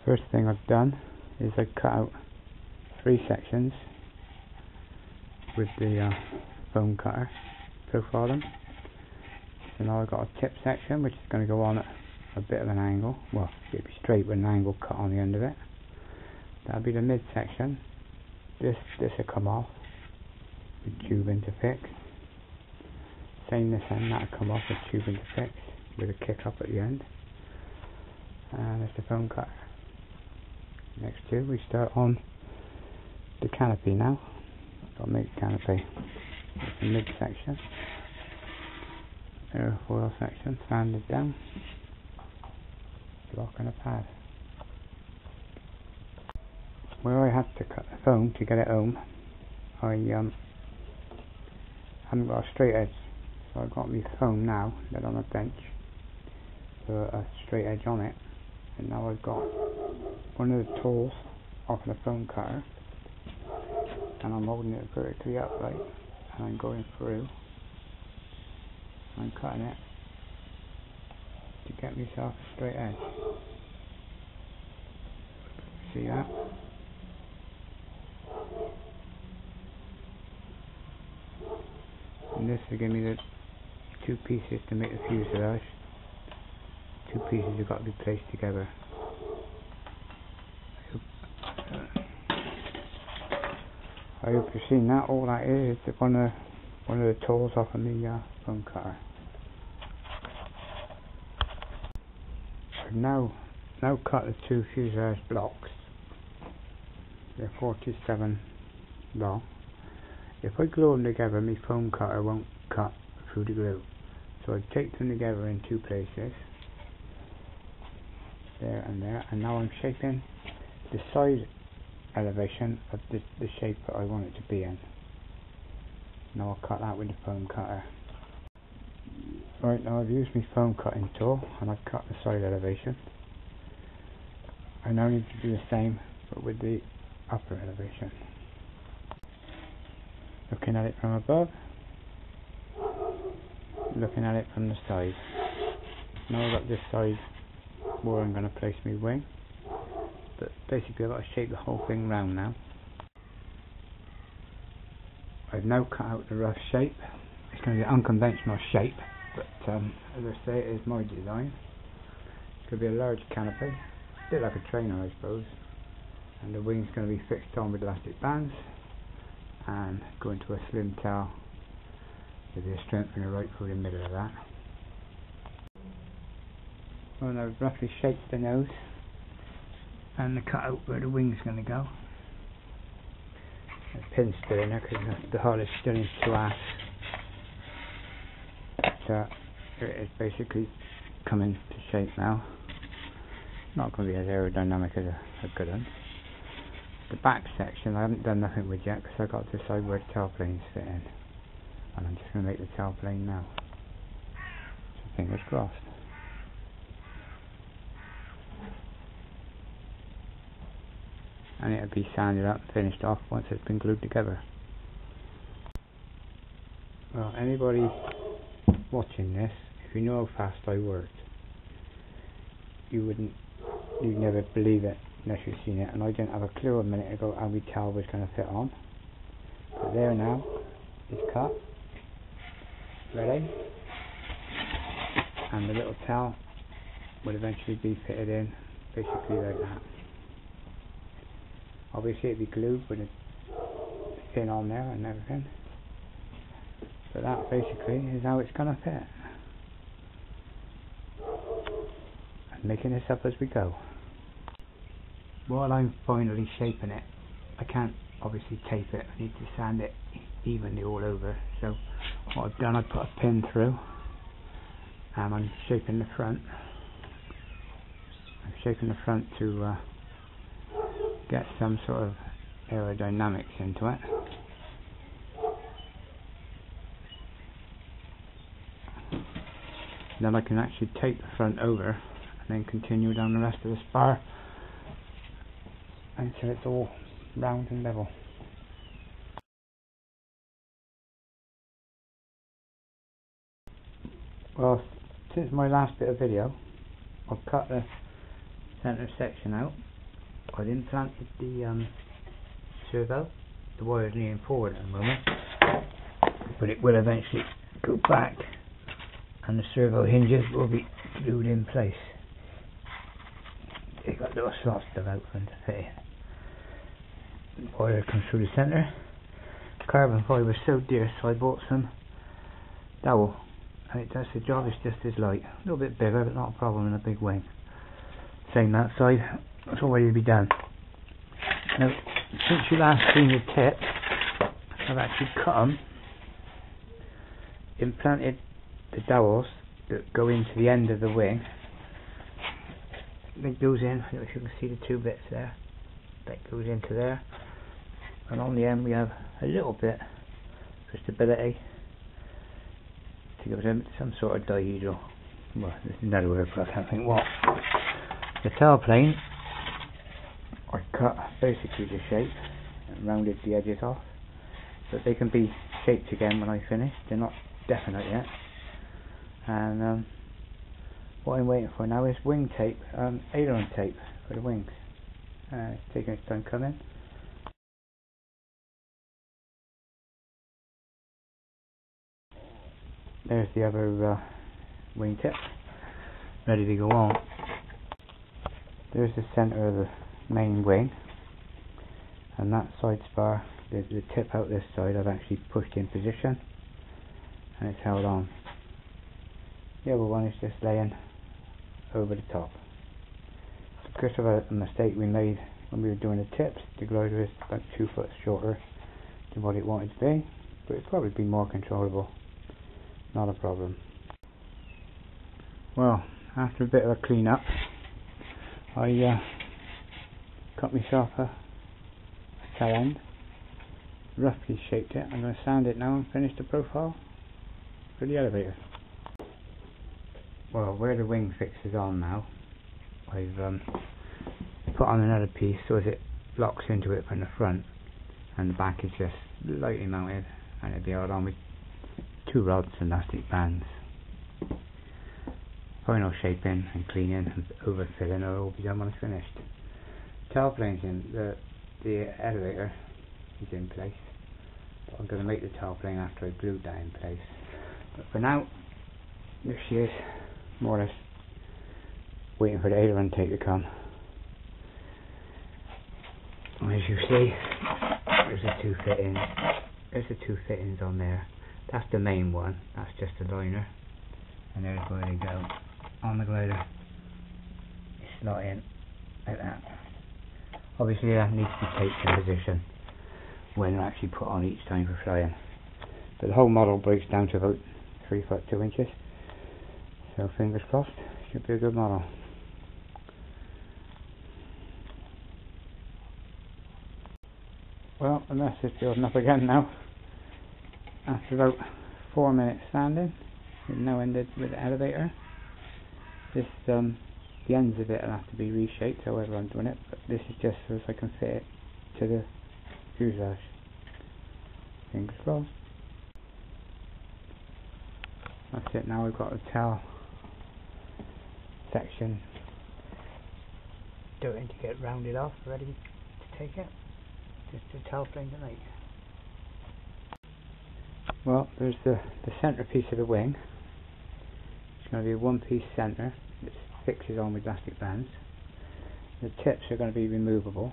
First thing I've done is I cut out 3 sections with the foam cutter, profile them. So now I've got a tip section which is going to go on at a bit of an angle. Well, it'll be straight with an angle cut on the end of it. That'll be the mid section. This will come off with tubing to fix. Same this end, that'll come off with tubing to fix with a kick up at the end. And there's the foam cutter. Next to we start on the canopy now. Got to make the canopy. That's the mid section. Airfoil section, sanded down. Block and a pad. Where I had to cut the foam to get it home, I haven't got a straight edge, so I've got my foam now laid on a bench with a straight edge on it, and now I've got one of the tools off the foam cutter, and I'm holding it vertically upright, and I'm going through. I'm cutting it to get myself a straight edge. See that? And this will give me the 2 pieces to make the fuselage. 2 pieces have got to be placed together. I hope you've seen that. All that is one of the tools off of the foam cutter. I've now cut the 2 fuselage blocks. They're 47 long. If I glue them together, my foam cutter won't cut through the glue. So I take them together in 2 places, there and there, and now I'm shaping the side elevation of the shape that I want it to be in. Now I'll cut that with the foam cutter. Right, now I've used my foam cutting tool and I've cut the side elevation. I now need to do the same but with the upper elevation. Looking at it from above, looking at it from the side. Now I've got this side where I'm going to place my wing, but basically I've got to shape the whole thing round now. I've now cut out the rough shape. It's going to be an unconventional shape, but as I say, it is my design. It's going to be a large canopy, a bit like a trainer I suppose, and the wing's going to be fixed on with elastic bands and go into a slim tail with a strengthener right through the middle of that. Well, now I've roughly shaped the nose and the cutout where the wing's going to go. The pin's still in there because the hull is still in slash. So it is basically coming to shape now. Not going to be as aerodynamic as a good one. The back section I haven't done nothing with yet because I got to decide where the tailplanes fit in, and I'm just going to make the tailplane now. So fingers crossed. And it'll be sanded up and finished off once it's been glued together. Well, anybody watching this, if you know how fast I worked, you'd never believe it unless you've seen it, and I didn't have a clue a minute ago how my towel was going to fit on. But there now, it's cut, ready, and the little towel will eventually be fitted in basically like that. Obviously it'll be glued with a pin on there and everything, but that basically is how it's going to fit. I'm making this up as we go. While I'm finally shaping it, I can't obviously tape it, I need to sand it evenly all over. So what I've done, I put a pin through and I'm shaping the front. I'm shaping the front to get some sort of aerodynamics into it. Then I can actually tape the front over and then continue down the rest of the spar until it's all round and level. Well, since my last bit of video, I've cut the centre section out I've implanted the servo. The wire is leaning forward at the moment, but it will eventually go back and the servo hinges will be glued in place. They've got little slots dug out for them to fit in. The wire comes through the centre. Carbon fibre is so dear, so I bought some dowel, and it does the job. It's just as light, a little bit bigger, but not a problem in a big wing. Same that side, that's all ready to be done. Now, since you last seen the tip, I've actually cut them, implanted the dowels that go into the end of the wing. That goes in, I don't know if you can see the two bits there, that goes into there, and on the end we have a little bit for stability to give it some sort of dihedral, well, there's another word but I can't think what. The tailplane I cut basically the shape and rounded the edges off, but they can be shaped again when I finish. They're not definite yet. And what I'm waiting for now is wing tape, aileron tape for the wings. It's taking its time coming. There's the other wing tip, ready to go on. There's the centre of the main wing, and that side spar, the tip out this side, I've actually pushed in position and it's held on. The other one is just laying over the top. Because of a mistake we made when we were doing the tips, the glider is about 2 foot shorter than what it wanted to be, but it'd probably be more controllable. Not a problem. Well, after a bit of a clean up, I cut myself a tail end, roughly shaped it. I'm going to sand it now and finish the profile for the elevator. Well, where the wing fixes on now, I've put on another piece so as it locks into it from the front, and the back is just lightly mounted, and it'll be held on with 2 rods and elastic bands. Final shaping and cleaning and overfilling will all be done when it's finished. Tailplane's in, the elevator is in place, but I'm going to make the tailplane after I glued that in place. But for now, there she is, more or less waiting for the aileron tape to come. And as you see, there's the 2 fittings. There's the 2 fittings on there. That's the main one, that's just a liner, and there's where they go on the glider. You slot in like that. Obviously that needs to be taped in position when they're actually put on each time for flying. But the whole model breaks down to about 3 foot 2 inches, so fingers crossed, should be a good model. Well, the mess is building up again now. After about 4 minutes sanding, we've now ended with the elevator. This, the ends of it will have to be reshaped however I'm doing it, but this is just so as I can fit it to the fuselage. Fingers crossed. That's it now, we've got the tail section starting to get rounded off, ready to take it. Just the tailplane to make. Well, there's the centre piece of the wing. It's going to be a 1-piece centre that fixes on with elastic bands. The tips are going to be removable.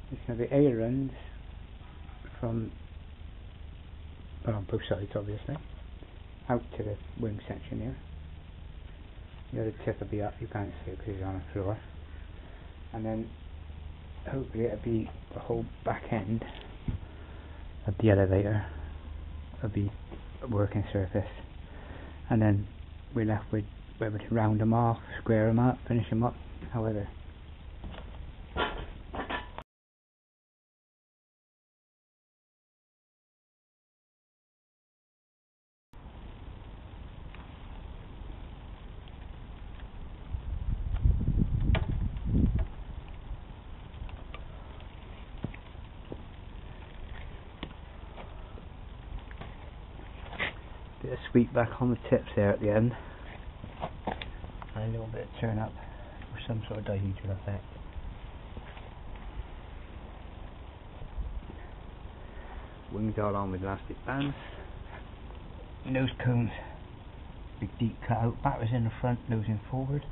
There's going to be ailerons from, well, on both sides obviously, out to the wing section here. The other tip will be up, you can't see it because it's on the floor. And then hopefully it'll be the whole back end of the elevator will be a working surface, and then we're left with whether to round them off, square them up, finish them up, however. Bit of sweep back on the tips there at the end, and a little bit of turn up for some sort of dihedral effect. Wings all on with elastic bands. Nose cones, big deep cutout. Batters in the front, nose in forward.